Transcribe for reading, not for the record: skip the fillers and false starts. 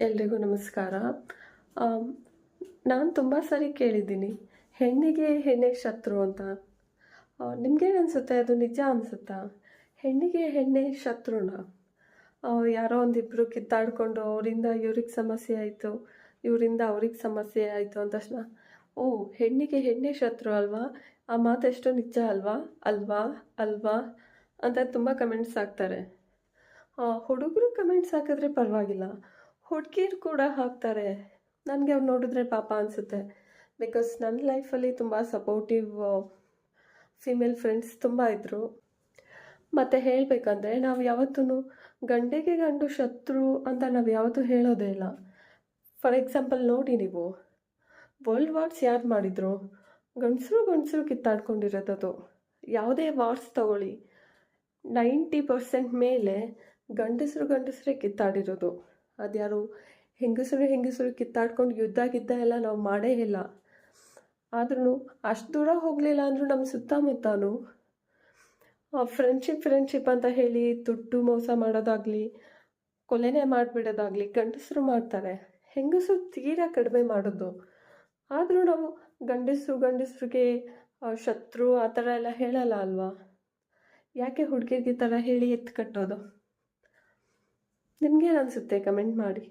ಎಲ್ರಿಗೂ ನಮಸ್ಕಾರ. ಆಮ್, ನಾನು ತುಂಬ ಸಾರಿ ಕೇಳಿದ್ದೀನಿ, ಹೆಣ್ಣಿಗೆ ಹೆಣ್ಣೇ ಶತ್ರು ಅಂತ. ನಿಮ್ಗೇನು ಅನಿಸುತ್ತೆ, ಅದು ನಿಜ ಅನಿಸುತ್ತಾ? ಹೆಣ್ಣಿಗೆ ಹೆಣ್ಣೇ ಶತ್ರುನಾ? ಯಾರೋ ಒಂದಿಬ್ಬರು ಕಿತ್ತಾಡಿಕೊಂಡು ಅವರಿಂದ ಇವ್ರಿಗೆ ಸಮಸ್ಯೆ ಆಯಿತು, ಇವರಿಂದ ಅವ್ರಿಗೆ ಸಮಸ್ಯೆ ಆಯಿತು ಅಂದ ತಕ್ಷಣ, ಓ, ಹೆಣ್ಣಿಗೆ ಹೆಣ್ಣೇ ಶತ್ರು ಅಲ್ವಾ, ಆ ಮಾತೆಷ್ಟು ನಿಜ ಅಲ್ವಾ ಅಲ್ವಾ ಅಲ್ವಾ ಅಂತ ತುಂಬ ಕಮೆಂಟ್ಸ್ ಹಾಕ್ತಾರೆ. ಹುಡುಗರು ಕಮೆಂಟ್ಸ್ ಹಾಕಿದ್ರೆ ಪರವಾಗಿಲ್ಲ, ಹುಡುಗಿರು ಕೂಡ ಹಾಕ್ತಾರೆ. ನನಗೆ ಅವ್ರು ನೋಡಿದ್ರೆ ಪಾಪ ಅನಿಸುತ್ತೆ. ಬಿಕಾಸ್ ನನ್ನ ಲೈಫಲ್ಲಿ ತುಂಬ ಸಪೋರ್ಟಿವ್ ಫಿಮೇಲ್ ಫ್ರೆಂಡ್ಸ್ ತುಂಬ ಇದ್ದರು. ಮತ್ತು ಹೇಳಬೇಕಂದ್ರೆ ನಾವು ಯಾವತ್ತೂ ಗಂಡಿಗೆ ಗಂಡು ಶತ್ರು ಅಂತ ನಾವು ಯಾವತ್ತೂ ಹೇಳೋದೇ ಇಲ್ಲ. ಫಾರ್ ಎಕ್ಸಾಂಪಲ್ ನೋಡಿ, ನೀವು ವರ್ಲ್ಡ್ ವಾರ್ಸ್ ಯಾರು ಮಾಡಿದರು? ಗಂಡಸರು ಕಿತ್ತಾಡ್ಕೊಂಡಿರೋದು. ಯಾವುದೇ ವಾರ್ಸ್ ತಗೊಳ್ಳಿ, 90% ಮೇಲೆ ಗಂಡಸರೇ ಕಿತ್ತಾಡಿರೋದು. ಅದ್ಯಾರು ಹೆಂಗಸರು ಕಿತ್ತಾಡ್ಕೊಂಡು ಯುದ್ಧ ಎಲ್ಲ ನಾವು ಮಾಡೇ ಇಲ್ಲ. ಆದ್ರೂ ಅಷ್ಟು ದೂರ ಹೋಗಲಿಲ್ಲ ಅಂದರೂ ನಮ್ಮ ಸುತ್ತಮುತ್ತನೂ ಫ್ರೆಂಡ್ಶಿಪ್ ಅಂತ ಹೇಳಿ ದುಡ್ಡು ಮೋಸ ಮಾಡೋದಾಗಲಿ, ಕೊಲೆನೇ ಮಾಡಿಬಿಡೋದಾಗಲಿ ಗಂಡಸರು ಮಾಡ್ತಾರೆ. ಹೆಂಗಸರು ತೀರಾ ಕಡಿಮೆ ಮಾಡೋದು. ಆದರೂ ನಾವು ಗಂಡಸ್ರಿಗೆ ಶತ್ರು ಆ ಥರ ಎಲ್ಲ ಹೇಳಲ್ಲ ಅಲ್ವಾ? ಯಾಕೆ ಹುಡುಗಿರಿಗೆ ಥರ ಹೇಳಿ ಎತ್ತು ಕಟ್ಟೋದು? ನಿಮ್ಗೇನು ಅನಿಸುತ್ತೆ? ಕಮೆಂಟ್ ಮಾಡಿ.